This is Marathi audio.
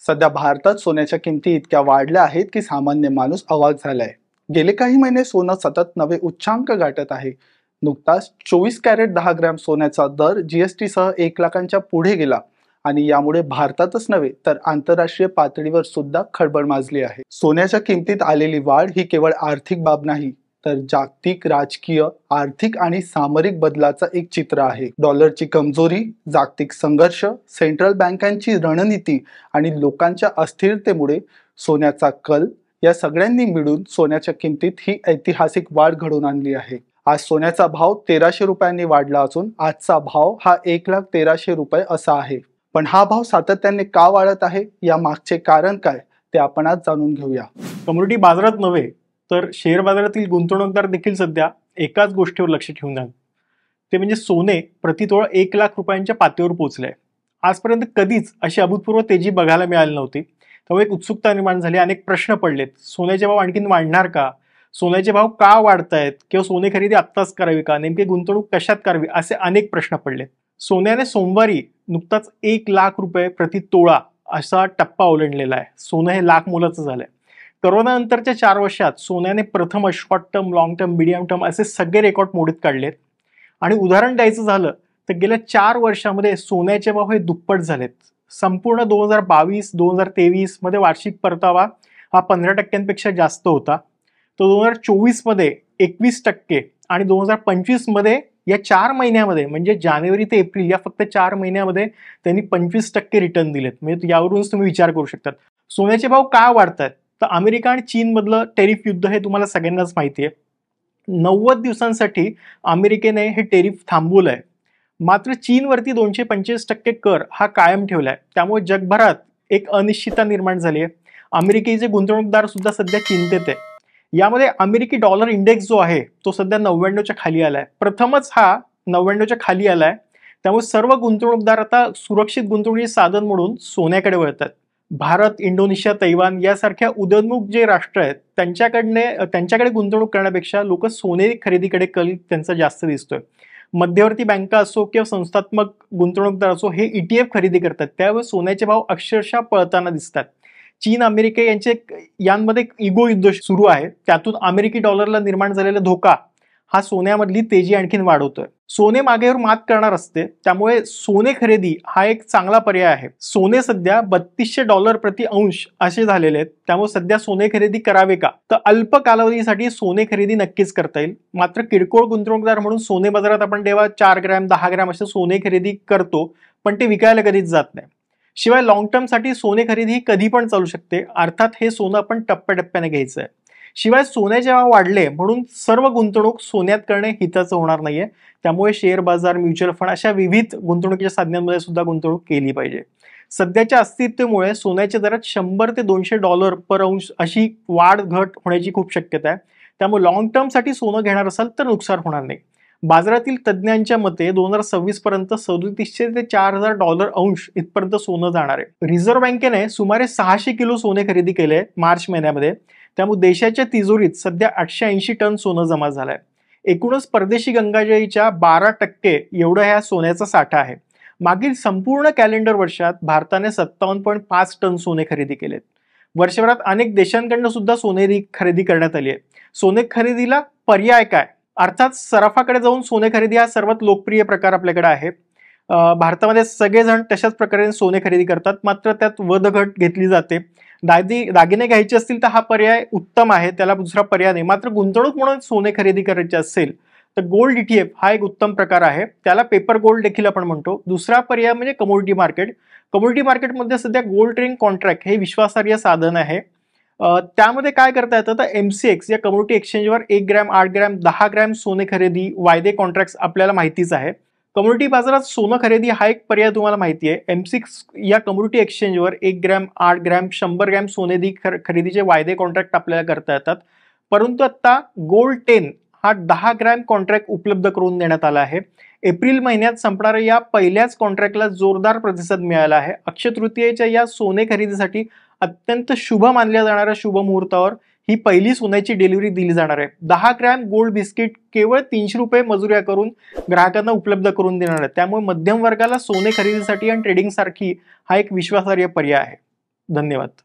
सध्या भारतात सोन्याच्या किमती इतक्या वाढल्या आहेत की सामान्य माणूस अवाक झालाय. गेले काही महिने सोनं सतत नवे उच्चांक गाठत आहे. नुकताच 24 कॅरेट 10 ग्रॅम सोन्याचा दर जीएसटी सह 1 लाखांच्या पुढे गेला आणि यामुळे भारतातच नव्हे तर आंतरराष्ट्रीय पातळीवर सुद्धा खळबळ माजली आहे. सोन्याच्या किमतीत आलेली वाढ ही केवळ आर्थिक बाब नाही तर जागतिक राजकीय, आर्थिक आणि सामरिक बदलाचा एक चित्र आहे. डॉलरची कमजोरी, जागतिक संघर्ष, सेंट्रल बँकांची रणनीती आणि लोकांच्या अस्थिरतेमुळे सोन्याचा कल या सगळ्यांनी मिळून सोन्याच्या किमतीत ही ऐतिहासिक वाढ घडवून आणली आहे. आज सोन्याचा भाव 1300 रुपयांनी वाढला असून आजचा भाव हा 1,13,000 रुपये असा आहे. पण हा भाव सातत्याने का वाढत आहे, या मागचे कारण काय, ते आपण आज जाणून घेऊया. कमोडिटी बाजारात नव्हे तर शेअर बाजारातील गुंतवणूकदार देखील सध्या एकाच गोष्टीवर लक्ष ठेवून आहेत. ते म्हणजे सोने प्रतितोळा 1,00,000 रुपयांच्या पातळीवर पोहोचले आहे. आजपर्यंत कधीच अशी अभूतपूर्व तेजी बघायला मिळाली नव्हती. त्यामुळे एक उत्सुकता निर्माण झाली, अनेक प्रश्न पडलेत. सोन्याचे भाव आणखीन वाढणार का? सोन्याचे भाव का वाढतायत? किंवा सोने खरेदी आत्ताच करावी का? नेमकी गुंतवणूक कशात करावी? असे अनेक प्रश्न पडले. सोन्याने सोमवारी नुकताच 1,00,000 रुपये प्रति तोळा असा टप्पा ओलांडलेला आहे. सोनं हे लाख मोलाचं झालंय. कोरोनानंतरच्या 4 वर्षात सोन्याने प्रथम short term, long term, medium term असे सगळे रेकॉर्ड मोडीत काढलेत. आणि उदाहरण द्यायचं झालं तर गेल्या 4 वर्षामध्ये सोन्याचे भाव हे दुप्पट झालेत. संपूर्ण 2022-2023 मध्ये वार्षिक परतावा हा 15% जास्त होता. तो 2024 मध्ये 21% आणि 2025 मध्ये या 4 महिन्यामध्ये म्हणजे जानेवारी ते एप्रिल या फक्त 4 महिन्यामध्ये त्यांनी 25% रिटर्न दिलेत. म्हणजे यावरूनच तुम्ही विचार करू शकतात सोन्याचे भाव का वाढतात. तर अमेरिका आणि चीन मधलं टेरिफ युद्ध हे तुम्हाला सगळ्यांनाच माहिती आहे. 90 दिवसांसाठी अमेरिकेने हे टेरिफ थांबवलंय. मात्र चीनवरती 225% कर हा कायम ठेवलाय. त्यामुळे जगभरात एक अनिश्चितता निर्माण झाली आहे. अमेरिकेचे गुंतवणूकदार सुद्धा सध्या चिंतेत आहे. यामध्ये अमेरिकी डॉलर इंडेक्स जो आहे तो सध्या 99च्या खाली आलाय. प्रथमच हा 99च्या खाली आलाय. त्यामुळे सर्व गुंतवणूकदार आता सुरक्षित गुंतवणुकीचे साधन म्हणून सोन्याकडे वळतात. भारत, इंडोनेशिया, तैवान यासारख्या उदयोन्मुख जे राष्ट्र आहेत त्यांच्याकडे गुंतवणूक करण्यापेक्षा लोक सोने खरेदीकडे कल त्यांचा जास्त दिसतोय. मध्यवर्ती बँका असो किंवा संस्थात्मक गुंतवणूकदार असो हे ETF खरेदी करतात. त्यावेळी सोन्याचे भाव अक्षरशः पळताना दिसतात. चीन, अमेरिका यांमध्ये इगो युद्ध सुरू आहे. त्यातून अमेरिकी डॉलरला निर्माण झालेला धोका हा सोन्यामधली तेजी आणखीन वाढवतोय. सोने मागेवर मात करणार असते, त्यामुळे सोने खरेदी हा एक चांगला पर्याय आहे. सोने सध्या $3200 प्रति अंश असे झालेले आहेत. त्यामुळे सध्या सोने खरेदी करावे का? तर अल्प कालावधीसाठी सोने खरेदी नक्कीच करता येईल. मात्र किरकोळ गुंतवणूकदार म्हणून सोने बाजारात आपण तेव्हा 4 ग्रॅम 10 ग्रॅम असे सोने खरेदी करतो, पण ते विकायला कधीच जात नाही. शिवाय लॉंग टर्म साठी सोने खरेदी ही कधी पण चालू शकते. अर्थात हे सोनं आपण टप्प्याटप्प्याने घ्यायचं आहे. शिवाय सोन्याचे भाव वाढले म्हणून सर्व गुंतवणूक सोन्यात करणे हिताचं होणार नाहीये. त्यामुळे शेअर बाजार, म्युच्युअल फंड अशा विविध गुंतवणुकीच्या साधनांमध्ये सुद्धा गुंतवणूक केली पाहिजे. सध्याच्या अस्तित्वामुळे सोन्याच्या दरात $100 ते $200 पर अंश अशी वाढ घट होण्याची खूप शक्यता आहे. त्यामुळे लॉंग टर्म साठी सोनं घेणार असाल तर नुकसान होणार नाही. बाजारातील तज्ज्ञांच्या मते 2026 पर्यंत $3700 ते $4000 अंश इथपर्यंत सोनं जाणार आहे. रिझर्व्ह बँकेने सुमारे 600 किलो सोने खरेदी केले मार्च महिन्यामध्ये. त्यामुळे देशाच्या तिजोरीत सध्या 880 टन सोनं जमा झालंय. एकूणच परदेशी गंगाजळीच्या 12% एवढं ह्या सोन्याचा साठा आहे. मागील संपूर्ण कॅलेंडर वर्षात भारताने 57.5 टन सोने खरेदी केलेत. वर्षभरात अनेक देशांकडून सुद्धा सोने खरेदी करण्यात आली आहे. सोने खरेदीला पर्याय काय? अर्थात सराफाकडे जाऊन सोने खरेदी हा सर्वात लोकप्रिय प्रकार आपल्याकडे आहे. भारतामध्ये सगळेजण तशाच प्रकारे सोने खरेदी करतात. मात्र त्यात वधघट घेतली जाते. दागिने घ्यायचे असतील तर हा पर्याय उत्तम आहे, त्याला दुसरा पर्याय नाही. मात्र गुंतवणूक म्हणून सोने खरेदी करायची असेल तर गोल्ड ETF हा एक उत्तम प्रकार आहे. त्याला पेपर गोल्ड देखील आपण म्हणतो. दुसरा पर्याय म्हणजे कमोडिटी मार्केट. कमोडिटी मार्केटमध्ये सध्या गोल्ड ट्रेडिंग कॉन्ट्रॅक्ट हे विश्वासार्ह साधन आहे. त्यामध्ये काय करता येतं तर MCX या कमोडिटी एक्सचेंजवर 1 ग्रॅम, 8 ग्रॅम, 10 ग्रॅम सोने खरेदी वायदे कॉन्ट्रॅक्ट आपल्याला माहितीच आहे. कमोडिटी बाजारात सोनं खरेदी हा एक पर्याय तुम्हाला माहिती आहे. MCX या कमोडिटी एक्सचेंजवर 1 ग्रॅम, 8 ग्रॅम, 100 ग्रॅम सोने खरेदीचे वायदे कॉन्ट्रॅक्ट आपल्याला करता येतात. परंतु आता गोल्ड 10 हा 10 ग्रॅम कॉन्ट्रॅक्ट उपलब्ध करून देण्यात आला आहे. एप्रिल महिन्यात संपणाऱ्या या पहिल्याच कॉन्ट्रॅक्टला जोरदार प्रतिसाद मिळाला आहे. अक्षय तृतीयेच्या या सोने खरेदीसाठी अत्यंत शुभ मानल्या जाणाऱ्या शुभ मुहूर्तावर ही पहिली सोन्याची डिलिव्हरी दिली जाणार आहे. 10 ग्रॅम गोल्ड बिस्किट केवळ ₹300 मजुऱ्या करून ग्राहकांना उपलब्ध करून देणार आहे. त्यामुळे मध्यम वर्गाला सोने खरेदीसाठी आणि ट्रेडिंग सारखी हा एक विश्वासार्ह पर्याय आहे. धन्यवाद.